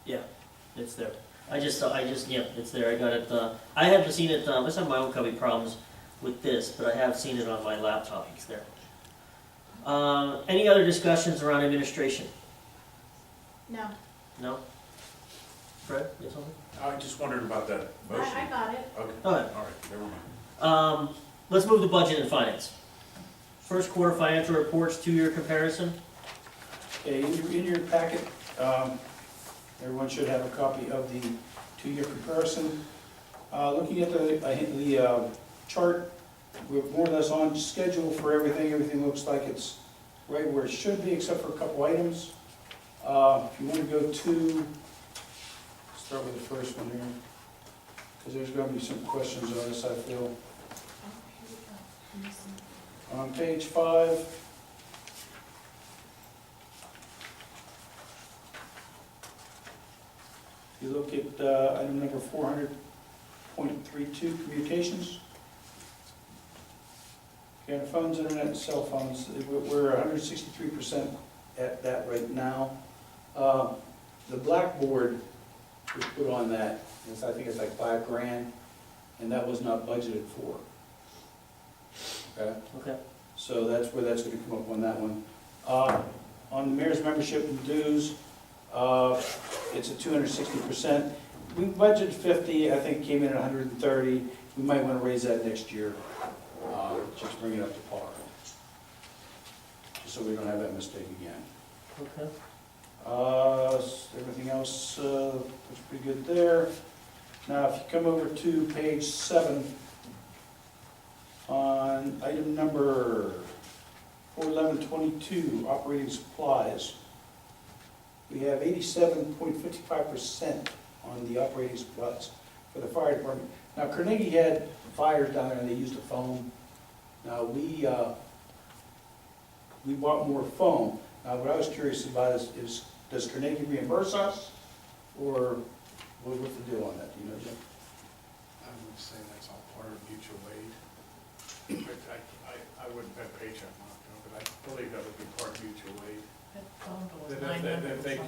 Yeah, it's there. Yeah, it's there, I got it, I haven't seen it, I just have my own copy problems with this, but I have seen it on my laptop, it's there. Any other discussions around administration? No, No? Fred, you have something? I just wondered about that motion. I got it. Okay, Go all ahead. right, never mind. Let's move to budget and finance. First quarter financial reports, 2-year comparison. Okay, in your packet, everyone should have a copy of the 2-year comparison. Looking at the chart, we're more or less on schedule for everything. Everything looks like it's right where it should be, except for a couple items. If you want to go to, start with the first one here, because there's going to be some questions on this, I feel. On page 5, you look at item number 400.32, communications. Okay, on phones, internet, and cell phones, we're 163% at that right now. The Blackboard was put on that, I think it's like $5,000, and that was not budgeted for. Okay? Okay. So that's where that's gonna come up on that one. On the mayor's membership and dues, it's at 260%. We budgeted 50, I think came in at 130. We might wanna raise that next year, just bring it up to par. Just so we don't have that mistake again. Okay. Everything else looks pretty good there. Now, if you come over to page 7, on item number 41122, operating supplies, we have 87.55% on the operating supplies for the fire department. Now, Carnegie had fires down there and they used a foam. Now, we bought more foam. Now, what I was curious about is does Carnegie reimburse us, or what's the deal on that, do you know, Jim? I would say that's all part of mutual aid. I wouldn't bet paycheck mark, but I believe that would be part of mutual aid.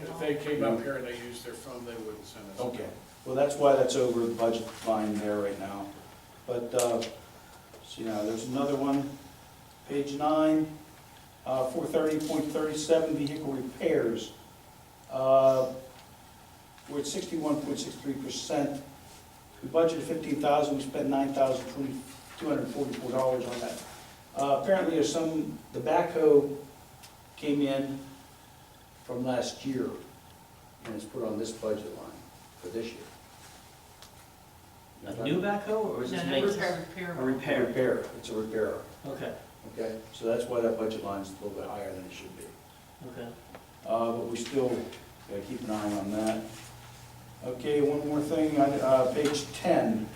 If they came up here and they used their phone, they wouldn't send us. Okay, well, that's why that's over the budget line there right now. But, see now, there's another one, page 9, 430.37, vehicle repairs. We're at 61.63%. We budgeted 15,000, we spent $9,244 on that. Apparently there's the backhoe came in from last year, and it's put on this budget line for this year. A new backhoe, or is this maintenance? A repair. Repair, it's a repair, Okay, okay? So that's why that budget line's a little bit higher than it should be. okay. But we still gotta keep an eye on that. Okay, one more thing, on page 10,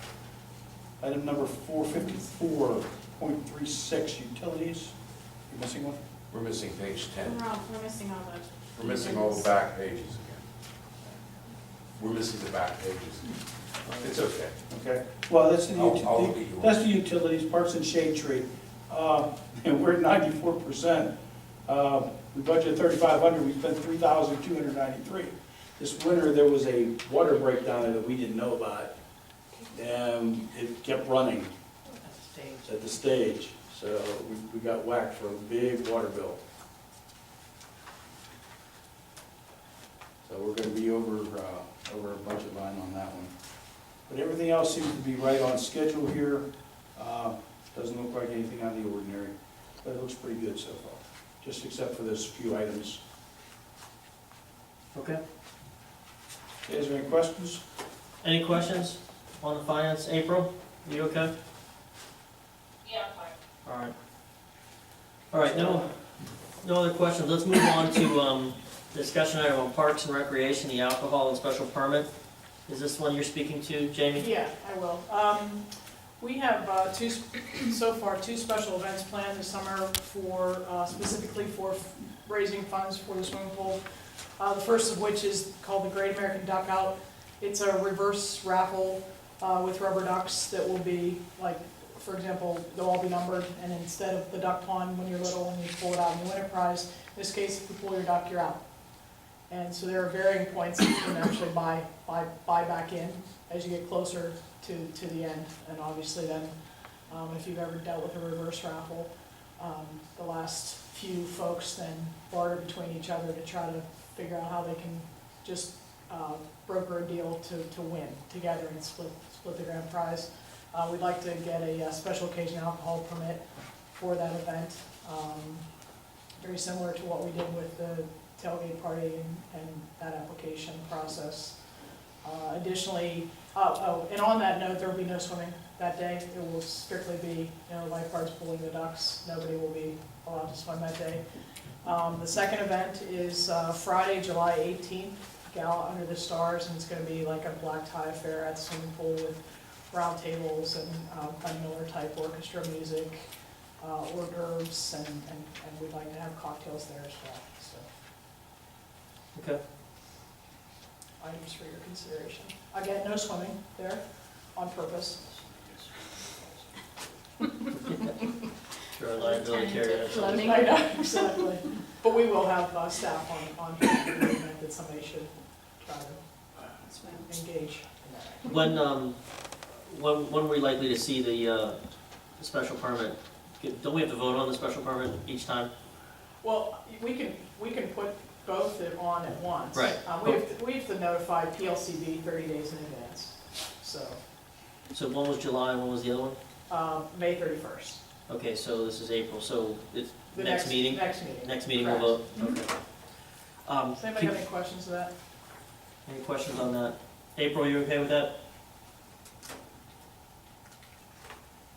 item number 454.36, utilities. You missing one? We're missing page 10. We're missing all those. We're missing all the back pages again. We're missing the back pages. It's okay. Okay, well, that's the, I'll look at yours. that's the utilities, parks and shade tree. And we're at 94%. We budgeted 3,500, we spent 3,293. This winter, there was a water breakdown there that we didn't know about, and it kept running at the stage. So we got whacked for a big water bill. So we're gonna be over our budget line on that one. But everything else seems to be right on schedule here. Doesn't look like anything out of the ordinary, but it looks pretty good so far, just except for those few items. Okay. Okay, is there any questions? Any questions on the finance? April, you okay? Yeah, fine. All right. All right, no other questions. Let's move on to discussion item on parks and recreation, the alcohol and special permit. Is this one you're speaking to, Jamie? Yeah, I will. We have so far two special events planned this summer specifically for raising funds for the swimming pool. The first of which is called the Great American Duck Out. It's a reverse raffle with rubber ducks that will be, like, for example, they'll all be numbered, and instead of the duck pond when you're little and you pull it out and you win a prize, in this case, if you pull your duck, you're out. And so there are varying points that you can actually buy back in as you get closer to the end. And obviously then, if you've ever dealt with a reverse raffle, the last few folks then barter between each other to try to figure out how they can just broker a deal to win together and split the grand prize. We'd like to get a special occasion alcohol permit for that event, very similar to what we did with the tailgate party and that application process. Additionally, and on that note, there will be no swimming that day. It will strictly be, lifeguards pulling the ducks. Nobody will be allowed to swim that day. The second event is Friday, July 18th, Gala Under the Stars, and it's going to be like a black tie affair at the swimming pool with round tables and Glenn Miller type orchestra music, hors d'oeuvres, and we'd like to have cocktails there as well. So, Okay. items for your consideration. Again, no swimming there on purpose. Sure, liability carrier. Floating. I know, exactly. But we will have staff on hand in the event that somebody should try to engage in that. When were we likely to see the special permit? Don't we have to vote on the special permit each time? Well, we can put both on at once. Right. We have to notify PLCB 30 days in advance, so, So one was July, and one was the other one? May 31st. Okay, so this is April, so it's The next meeting? Next meeting. Next meeting we'll Correct. vote? Okay. Does anybody have any questions of that? Any questions on that? April, you okay with that?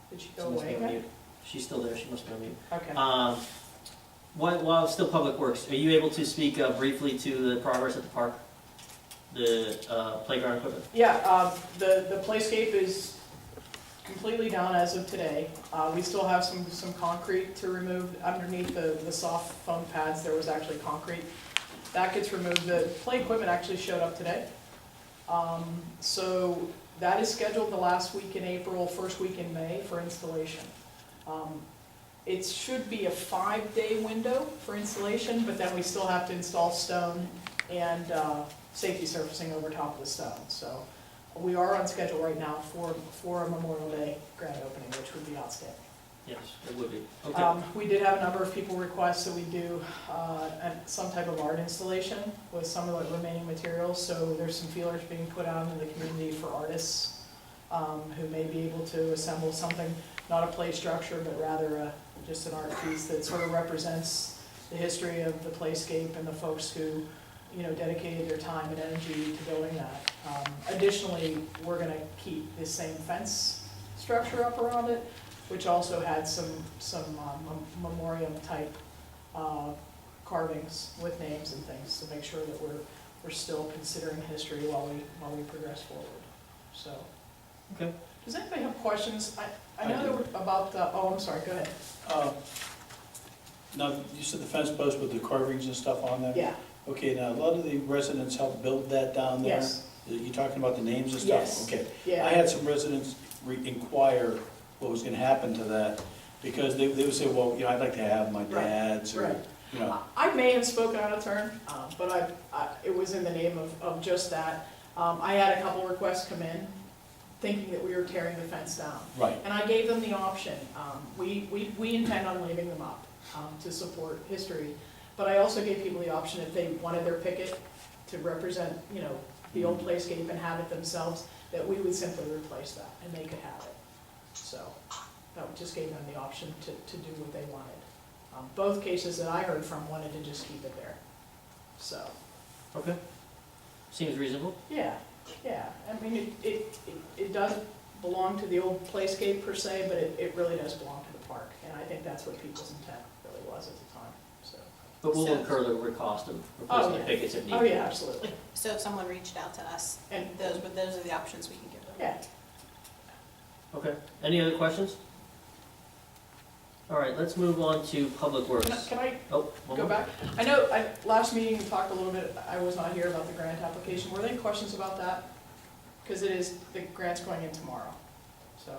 Did she She go must away be on again? mute. She's still there, she must be on mute. Okay. While it's still Public Works, are you able to speak briefly to the progress at the park? The playground equipment? Yeah, the playscape is completely down as of today. We still have some concrete to remove underneath the soft foam pads. There was actually concrete. That gets removed. The play equipment actually showed up today. So that is scheduled the last week in April, first week in May for installation. It should be a 5-day window for installation, but then we still have to install stone and safety surfacing over top of the stone. So we are on schedule right now for a Memorial Day grand opening, which would be outstanding. Yes, it would be. Okay. We did have a number of people request that we do some type of art installation with some of the remaining materials. So there's some feelers being put out into the community for artists who may be able to assemble something, not a play structure, but rather just an art piece that sort of represents the history of the playscape and the folks who, dedicated their time and energy to building that. Additionally, we're going to keep the same fence structure up around it, which also had some memoriam type carvings with names and things to make sure that we're still considering history while we progress forward. So. Okay. Does anybody have questions? I I know do. there were about, I'm sorry, go ahead. Now, you said the fence post with the carvings and stuff on there? Yeah, Okay, now, a lot of the residents helped build that down there? yes, You talking about the names and stuff? Yes. Okay. I yeah, had some residents inquire what was gonna happen to that, because they would say, well, I'd like to have my dad's, or, right. I may have spoken out of turn, but it was in the name of just that. I had a couple requests come in, thinking that we were tearing the fence down. Right, And I gave them the option. We intend on leaving them up to support history. But I also gave people the option if they wanted their picket to represent, the old playscape and have it themselves, that we would simply replace that and they could have it. So that just gave them the option to do what they wanted. Both cases that I heard from wanted to just keep it there. So, Okay. Seems reasonable. yeah. I mean, it doesn't belong to the old playscape per se, but it really does belong to the park. And I think that's what people's intent really was at the time, so. But we'll So- incur the cost of Oh, replacing the yeah. pickets if needed. Oh, yeah, absolutely. So if someone reached out to us, And, those are the options we can give them. yeah, Okay. Any other questions? All right, let's move on to Public Works. can I Oh, one go more. back? I know, last meeting, we talked a little bit, I was not here about the grant application. Were there any questions about that? Because the grant's going in tomorrow, so.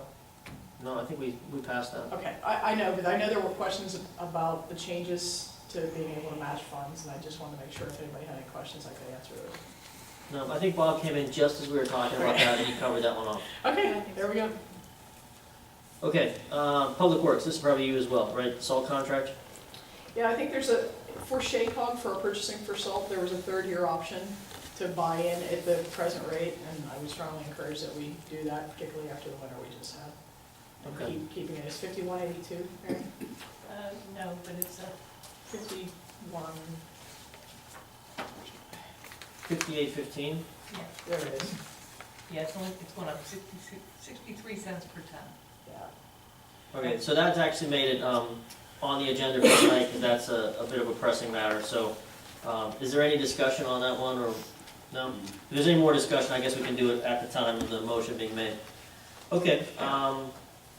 No, I think we passed that. Okay, I know, but I know there were questions about the changes to to being able to match funds, and I just wanted to make sure if anybody had any questions, I could answer those. No, I think Bob came in just as we were talking about that, and he covered that one off. Okay, there we go. Okay, Public Works, this is probably you as well, right? Salt contract? Yeah, I think there's for Shaycog, for our purchasing for salt, there was a third-year option to buy in at the present rate, and I would strongly encourage that we do that, particularly after the winter we just had. And Okay. keeping it as 5182, right? No, but it's a, 51, 5815? yeah, there it is, yeah, it's going up 63 cents per ton. yeah. Okay, so that's actually made it on the agenda for tonight, because that's a bit of a pressing matter, so is there any discussion on that one, or no? If there's any more discussion, I guess we can do it at the time of the motion being made. Okay, I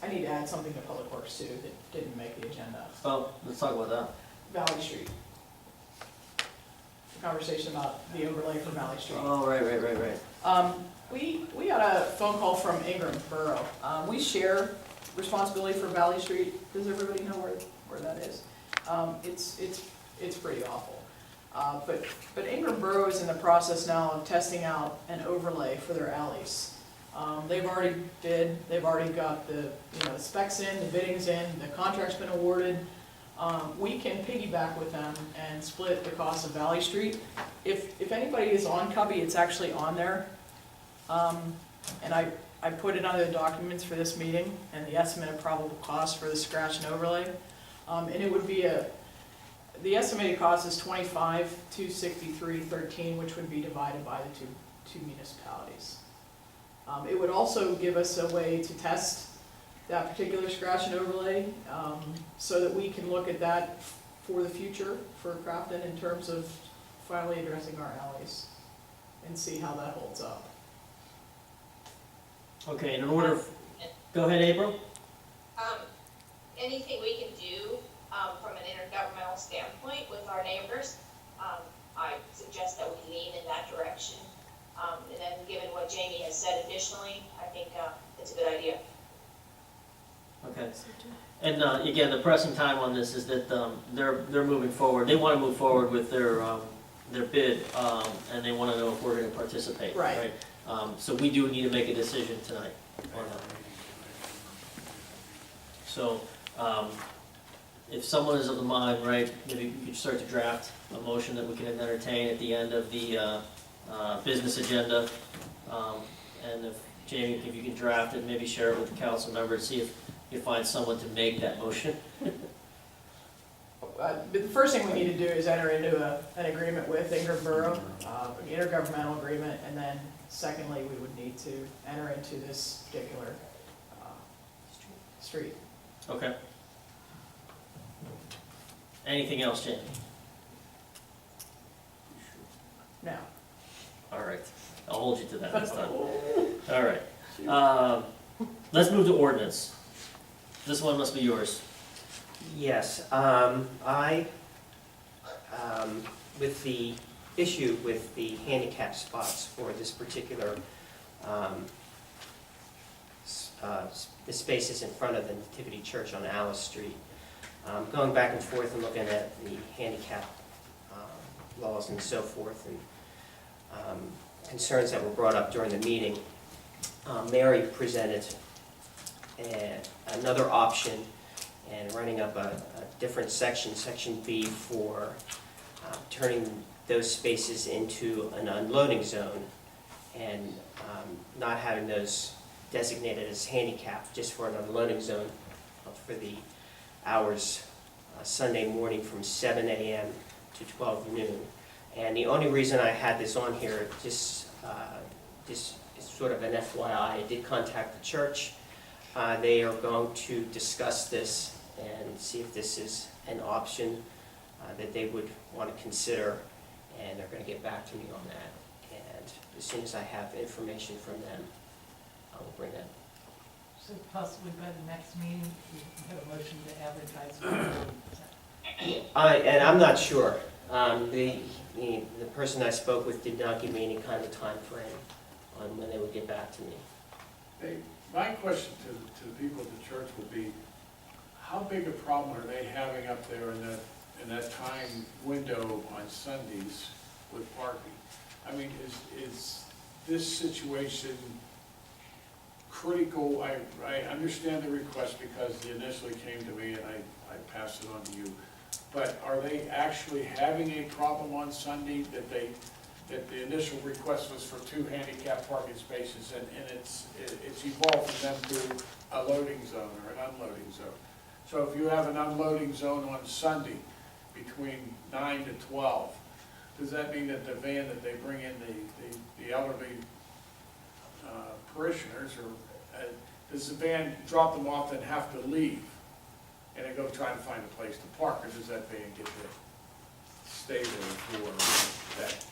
need to add something to Public Works too that didn't make the agenda. well, let's talk about that. Valley Street. The conversation about the overlay for Valley Street. Oh, right. We got a phone call from Ingram Borough. We share responsibility for Valley Street. Does everybody know where that is? It's pretty awful. But Ingram Borough is in the process now of testing out an overlay for their alleys. They've already bid, they've already got the specs in, the bidding's in, the contract's been awarded. We can piggyback with them and split the cost of Valley Street. If anybody is on Cubby, it's actually on there. And I put it on the documents for this meeting and the estimate of probable cost for the scratch and overlay. And it would be the estimated cost is $25,263.13, which would be divided by the two municipalities. It would also give us a way to test that particular scratch and overlay, so that we can look at that for the future for Crafton in terms of finally addressing our alleys and see how that holds up. Okay, and in order, go ahead, April. Anything we can do, from an intergovernmental standpoint with our neighbors, I suggest that we lean in that direction. And then given what Jamie has said additionally, I think, it's a good idea. Okay. And again, the pressing time on this is that they're moving forward. They want to move forward with their bid, and they want to know if we're going to participate. Right. So we do need to make a decision tonight on that. So if someone is of the mind, right, maybe we could start to draft a motion that we can entertain at the end of the business agenda. And if Jamie, if you can draft it, maybe share it with the council members, see if you find someone to make that motion. But the first thing we need to do is enter into an agreement with Ingram Borough, an intergovernmental agreement, and then secondly, we would need to enter into this particular street. Okay. Anything else, Jamie? Now, All right, I'll hold you to that this time. All right. Let's move to ordinance. This one must be yours. Yes, with the issue with the handicap spots for this particular, the spaces in front of the Nativity Church on Alice Street, going back and forth and looking at the handicap laws and so forth, and concerns that were brought up during the meeting, Mary presented another option and running up a different section, Section B, for turning those spaces into an unloading zone and not having those designated as handicap, just for an unloading zone for the hours Sunday morning from 7 a.m. to 12 noon. And the only reason I had this on here, just is sort of an FYI, I did contact the church. They are going to discuss this and see if this is an option that they would want to consider, and they're going to get back to me on that. And as soon as I have information from them, I will bring that. So possibly by the next meeting, we have a motion to advertise. And I'm not sure. The person I spoke with did not give me any kind of time frame on when they would get back to me. Hey, my question to the people at the church would be, how big a problem are they having up there in that in that time window on Sundays with parking. I mean, is this situation critical? I understand the request because it initially came to me and I passed it on to you. But are they actually having a problem on Sunday that the initial request was for 2 handicap parking spaces and it's evolved from them to a loading zone or an unloading zone? So if you have an unloading zone on Sunday between 9 to 12, does that mean that the van that they bring in the elderly parishioners, or does the van drop them off and have to leave and then go try to find a place to park, or does that van get to stay there for that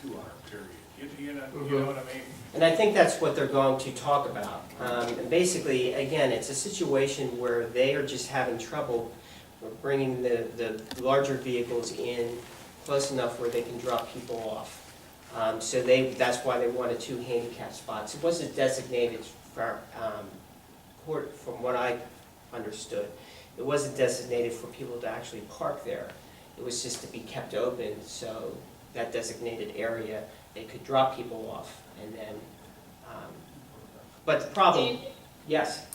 2-hour period? You know what I mean? And I think that's what they're going to talk about. And basically, again, it's a situation where they are just having trouble bringing the larger vehicles in close enough where they can drop people off. So that's why they wanted 2 handicap spots. It wasn't designated for, from what I understood, it wasn't designated for people to actually park there. It was just to be kept open, so that designated area, they could drop people off, and then, but the problem, yes,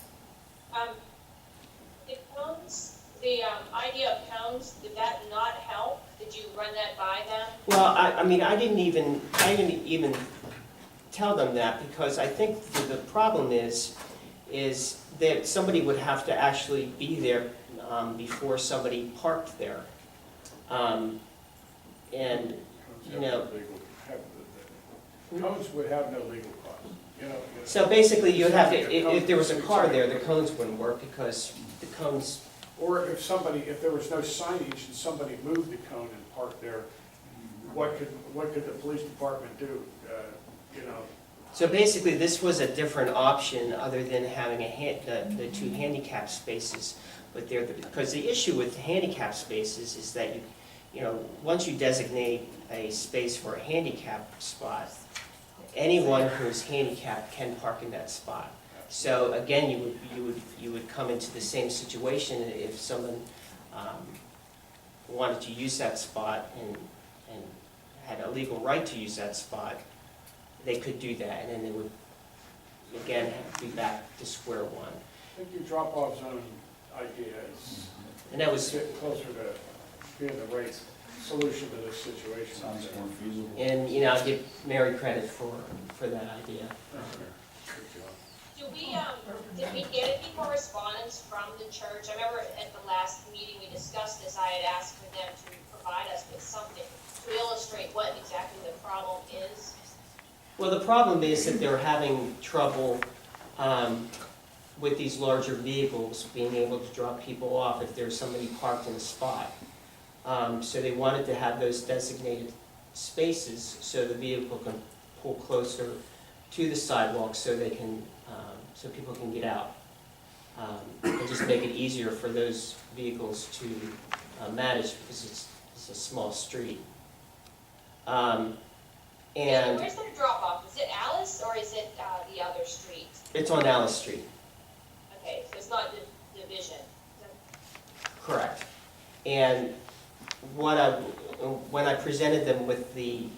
The cones, the idea of cones, did that not help? Did you run that by them? well, I mean, I didn't even tell them that, because I think the problem is that somebody would have to actually be there before somebody parked there. And, you know, Cones would have no legal cost, you know. so basically you'd have to, if there was a car there, the cones wouldn't work, because the cones, Or if there was no signage and somebody moved the cone and parked there, what could the police department do, you know? so basically this was a different option other than having the 2 handicap spaces. But because the issue with handicap spaces is that you know, once you designate a space for a handicap spot, anyone who's handicapped can park in that spot. So again, you would come into the same situation if someone wanted to use that spot and had a legal right to use that spot, they could do that, and then they would again have to be back to square one. I think your drop-off zone idea is And that was, getting closer to being the right solution to this situation. Sounds more feasible. and you know, I'll give Mary credit for that idea. Good job. Did we get any correspondence from the church? I remember at the last meeting we discussed this, I had asked for them to provide us with something to illustrate what exactly the problem is. Well, the problem is that they're having trouble with these larger vehicles being able to drop people off if there's somebody parked in a spot. So they wanted to have those designated spaces so the vehicle can pull closer to the sidewalk so they can, so people can get out. And just make it easier for those vehicles to manage, because it's a small street. And Where's their drop off? Is it Alice or is it the other street? it's on Alice Street, Okay, so it's not the Division. correct. And when I presented them with the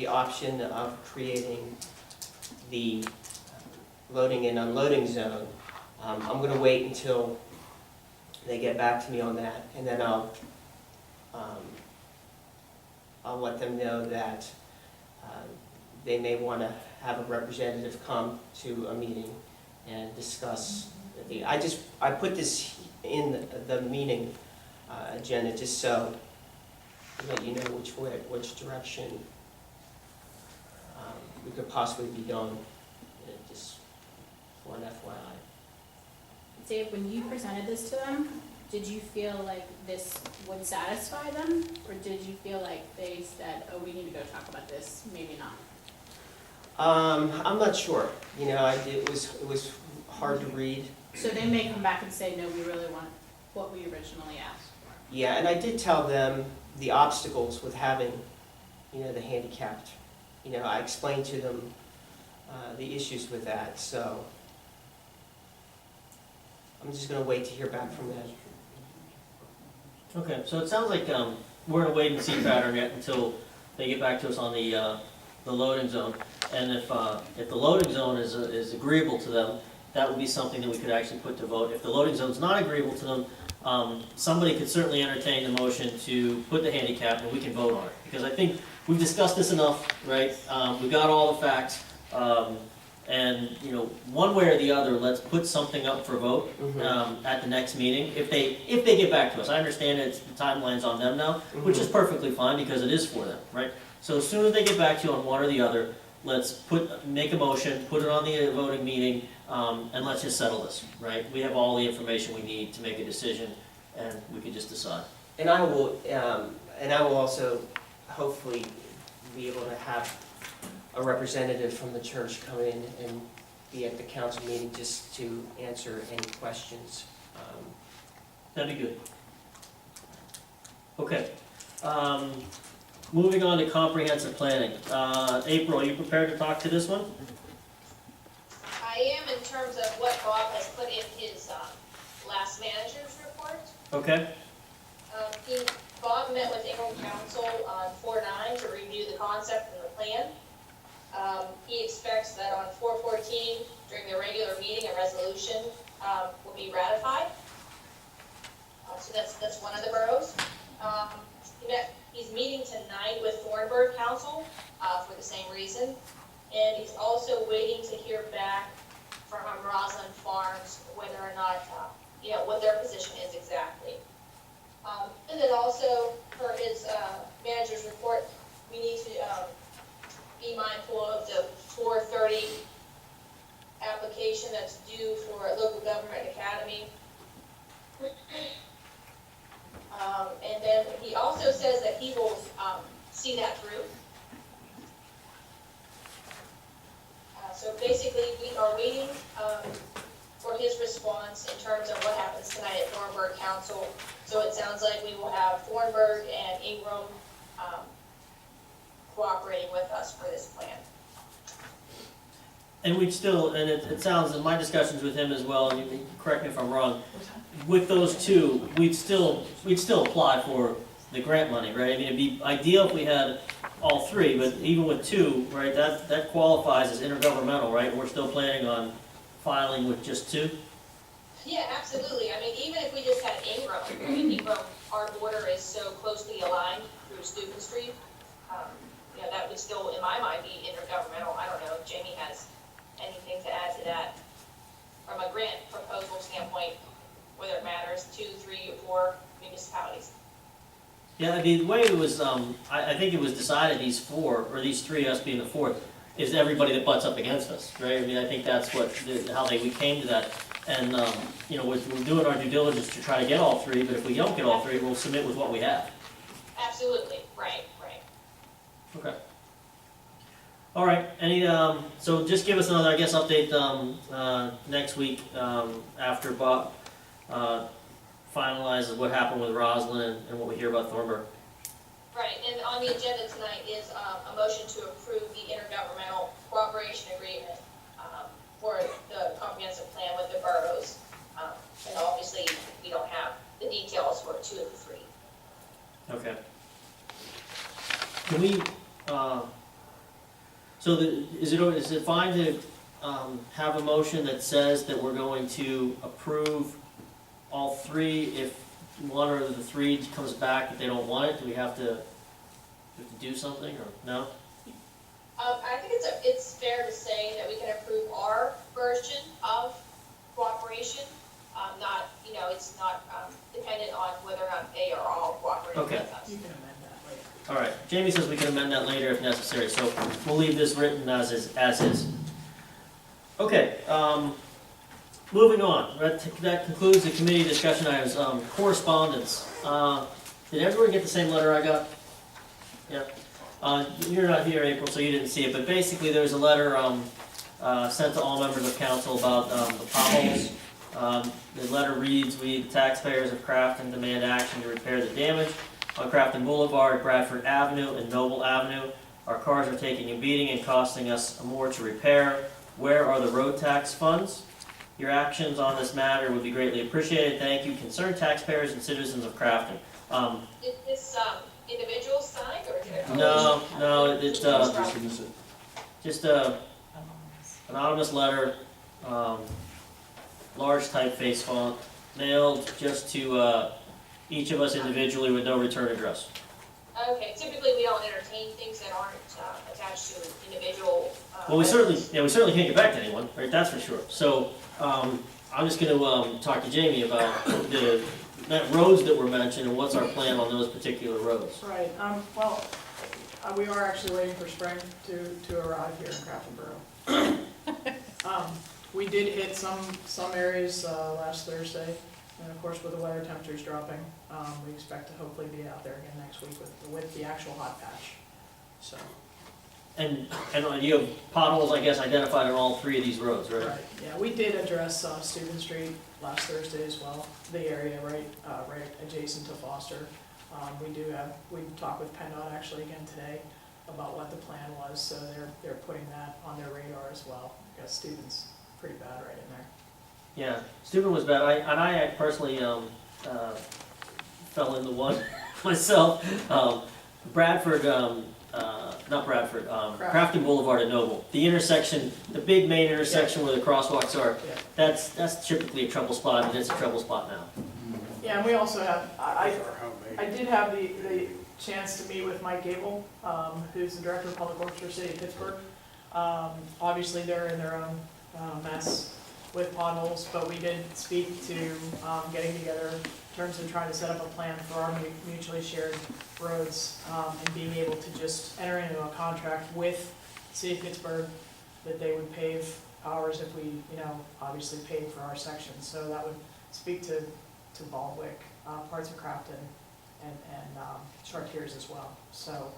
option of creating the loading and unloading zone, I'm gonna wait until they get back to me on that, and then I'll let them know that they may want to have a representative come to a meeting and discuss I put this in the meeting agenda just so let you know which direction we could possibly be going, just for an FYI. Dave, when you presented this to them, did you feel like this would satisfy them? Or did you feel like they said, oh, we need to go talk about this, maybe not? I'm not sure. You know, it was hard to read. So they may come back and say, no, we really want what we originally asked for. Yeah, and I did tell them the obstacles with having, you know, the handicapped. You know, I explained to them the issues with that, so I'm just going to wait to hear back from them. Okay, so it sounds like, we're in a wait and see pattern yet until they get back to us on the loading zone. And if the loading zone is agreeable to them, that would be something that we could actually put to vote. If the loading zone's not agreeable to them, somebody could certainly entertain the motion to put the handicap and we can vote on it. Because I think we've discussed this enough, right? We got all the facts. And, you know, one way or the other, let's put something up for vote at the next meeting. If they get back to us, I understand it's the timeline's on them now, which is perfectly fine because it is for them, right? So as soon as they get back to you on one or the other, let's make a motion, put it on the voting meeting, and let's just settle this, right? We have all the information we need to make a decision, and we can just decide. And I will also hopefully be able to have a representative from the church come in and be at the council meeting just to answer any questions. That'd be good. Okay. Moving on to comprehensive planning. April, are you prepared to talk to this one? I am in terms of what Bob has put in his last manager's report. Okay. Bob met with Ingram Council on 4/9 to review the concept and the plan. He expects that on 4/14, during the regular meeting, a resolution will be ratified. So that's one of the boroughs. He's meeting tonight with Thornburg Council for the same reason. And he's also waiting to hear back from Roslyn Farms whether or not, what their position is exactly. And then also, for his manager's report, we need to be mindful of the 4/30 application that's due for Local Government Academy. And then he also says that he will see that through. So basically, we are waiting for his response in terms of what happens tonight at Thornburg Council. So it sounds like we will have Thornburg and Ingram cooperating with us for this plan. And we'd still, and it sounds, in my discussions with him as well, and you can correct me if I'm wrong, with those two, we'd still apply for the grant money, right? I mean, it'd be ideal if we had all three, but even with two, right, that qualifies as intergovernmental, right? We're still planning on filing with just two? Yeah, absolutely. I mean, even if we just had Ingram, Ingram, our border is so closely aligned through Steuben Street, that would still, in my mind, be intergovernmental. I don't know if Jamie has anything to add to that from a grant proposal standpoint, whether it matters 2, 3, or 4 municipalities. Yeah, I mean, the way it was, I think it was decided these four, or these three, us being the fourth, is everybody that butts up against us, right? I mean, I think that's how we came to that. And, we're doing our due diligence to try to get all three, but if we don't get all three, we'll submit with what we have. Absolutely, right. Okay. All right, so just give us another, I guess, update, next week, after Bob, finalizes what happened with Roslyn and what we hear about Thornburg. Right, and on the agenda tonight is a motion to approve the intergovernmental cooperation agreement for the comprehensive plan with the boroughs. And obviously, we don't have the details for 2 of the 3. Okay. Can we, is it fine to have a motion that says that we're going to approve all three if one or the three comes back that they don't want it? Do we have to do something, or no? I think it's fair to say that we can approve our version of cooperation. It's not dependent on whether or not they are all cooperating Okay. with us. You can amend that later. All right, Jamie says we can amend that later if necessary, so we'll leave this written as is. Okay, moving on, that concludes the committee discussion items. Correspondence, did everyone get the same letter I got? Yeah. You're not here, April, so you didn't see it, but basically there's a letter sent to all members of council about the potholes. The letter reads, "We, the taxpayers of Crafton, demand action to repair the damage on Crafton Boulevard, Bradford Avenue, and Noble Avenue. Our cars are taking a beating and costing us more to repair. Where are the road tax funds? Your actions on this matter would be greatly appreciated. Thank you, concerned taxpayers and citizens of Crafton." Is this, individual signed or is it? No, it's, just a anonymous letter, large typeface font, mailed just to, each of us individually with no return address. Okay, typically we don't entertain things that aren't, attached to individual, Well, we certainly can't get back to anyone, right, that's for sure. So, I'm just gonna, talk to Jamie about the roads that were mentioned and what's our plan on those particular roads. Right, well, we are actually waiting for spring to arrive here in Crafton Borough. We did hit some areas, last Thursday, and of course with the weather temperatures dropping, we expect to hopefully be out there again next week with the actual hot patch, so. And you have potholes, I guess, identified on all three of these roads, right? Right, yeah, we did address, Steuben Street last Thursday as well, the area right adjacent to Foster. We talked with PennDOT actually again today about what the plan was, so they're putting that on their radar as well. I guess Steuben's pretty bad right in there. Yeah, Steuben was bad. I personally fell into one myself. Bradford, not Bradford, Crafton Boulevard and Noble. The intersection, the big main intersection where the crosswalks are, Yeah. that's typically a trouble spot, and it's a trouble spot now. Yeah, and we also have, I Or did have the chance to meet with Mike Gable, who's the Director of Public Works for the City of Pittsburgh. Obviously, they're in their own mess with potholes, but we did speak to getting together in terms of trying to set up a plan for our mutually shared roads, and being able to just enter into a contract with the City of Pittsburgh that they would pave ours if we, obviously paid for our section. So that would speak to Baldwick, parts of Crafton, and Chartiers as well. So,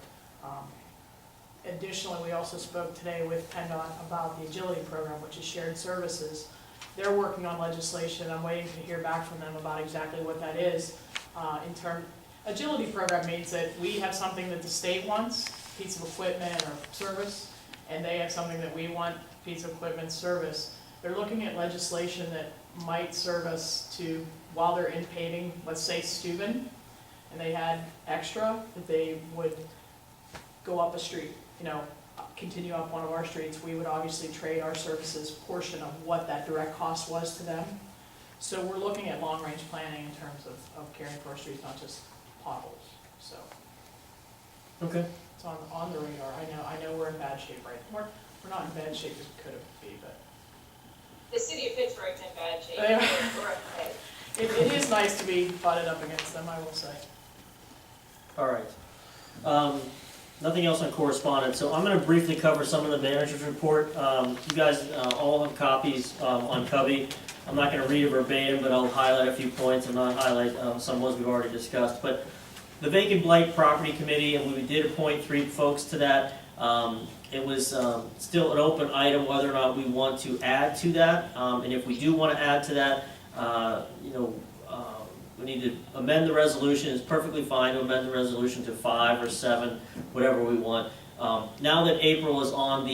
additionally, we also spoke today with PennDOT about the Agility Program, which is shared services. They're working on legislation. I'm waiting to hear back from them about exactly what that is. Agility Program means that we have something that the state wants, piece of equipment or service, and they have something that we want, piece of equipment, service. They're looking at legislation that might serve us to, while they're in paving, let's say Steuben, and they had extra, that they would go up a street, continue up one of our streets, we would obviously trade our services portion of what that direct cost was to them. So we're looking at long-range planning in terms of caring for our streets, not just potholes, so Okay. it's on the radar. I know we're in bad shape, right? We're not in bad shape as we could be, but The city of Pittsburgh's in bad shape. They are. We're okay. it is nice to be butted up against them, I will say. All right. Nothing else on correspondence, so I'm gonna briefly cover some of the manager's report. You guys all have copies on Cubby. I'm not gonna read it verbatim, but I'll highlight a few points and not highlight some ones we've already discussed. But the Vacant Blight Property Committee, and we did appoint 3 folks to that. It was still an open item whether or not we want to add to that. And if we do want to add to that, we need to amend the resolution. It's perfectly fine to amend the resolution to 5 or 7, whatever we want. Now that April is on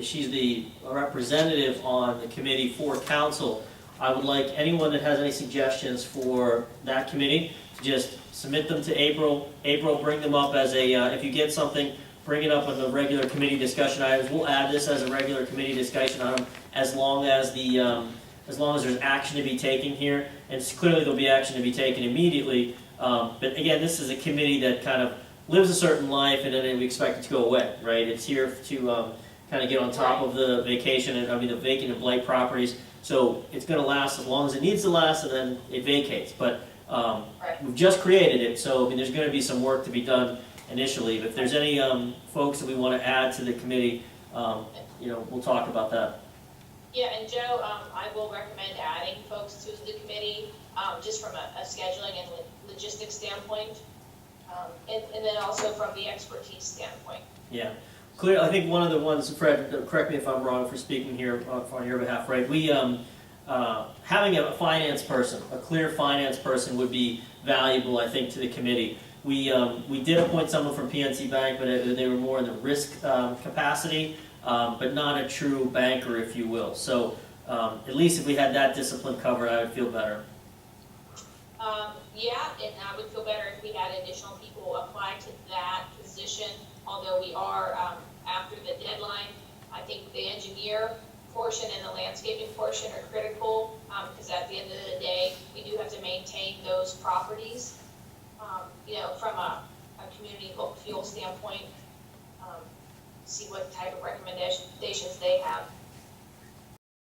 she's the representative on the committee for council, I would like anyone that has any suggestions for that committee to just submit them to April. April, bring them up as if you get something, bring it up on the regular committee discussion items. We'll add this as a regular committee discussion item as long as there's action to be taken here. And clearly there'll be action to be taken immediately. But again, this is a committee that kind of lives a certain life and then we expect it to go away, right? It's here to kind of get on top of the the vacant and blight properties. So it's going to last as long as it needs to last, and then it vacates. But we've just created it, so there's going to be some work to be done initially. But if there's any folks that we want to add to the committee, we'll talk about that. Yeah, and Joe, I will recommend adding folks to the committee, just from a scheduling and logistics standpoint, and then also from the expertise standpoint. Yeah. Clear. I think one of the ones, Fred, correct me if I'm wrong for speaking here on your behalf, right? We, having a finance person, a clear finance person would be valuable, I think, to the committee. We did appoint someone from PNC Bank, but they were more in the risk capacity, but not a true banker, if you will. So at least if we had that discipline covered, I would feel better. Yeah, and I would feel better if we had additional people apply to that position, although we are, after the deadline. I think the engineer portion and the landscaping portion are critical, because at the end of the day, we do have to maintain those properties. You know, from a community fuel standpoint, see what type of recommendations they have.